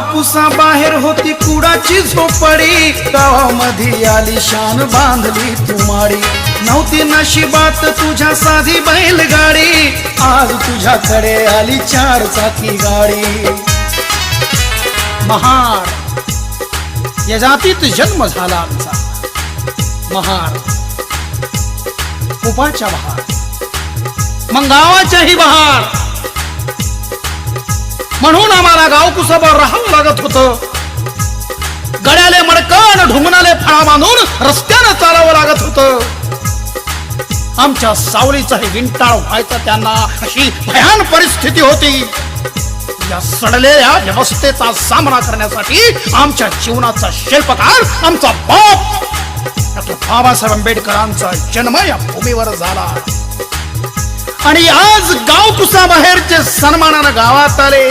कुसा बाहेर होती कुडाची झोपडी, गावामध्ये आली शान बांधली तुमाडी। नव्हती नशिबात तुझ्या साधी बैलगाडी, आज तुझ्याकडे आली 4 चाकी गाडी। महार या जातीत जन्म झाला आमचा, महार उपाच्या बहार मग गावाच्याही बहार, म्हणून आम्हाला गाव कुसावर राहावं लागत होतं। गड्याले मडकन ढुंगणाले फळा बांधून रस्त्यानं चालावं लागत होतं। आमच्या सावलीचाही विंटाळ व्हायचा त्यांना, अशी भयान परिस्थिती होती। या सडलेल्या व्यवस्थेचा सामना करण्यासाठी आमच्या जीवनाचा शिल्पकार आमचा बाप डॉक्टर बाबासाहेब आंबेडकरांचा जन्म या भूमीवर झाला। आणि आज गाव कुसा बाहेरचे सन्मानानं गावात आले,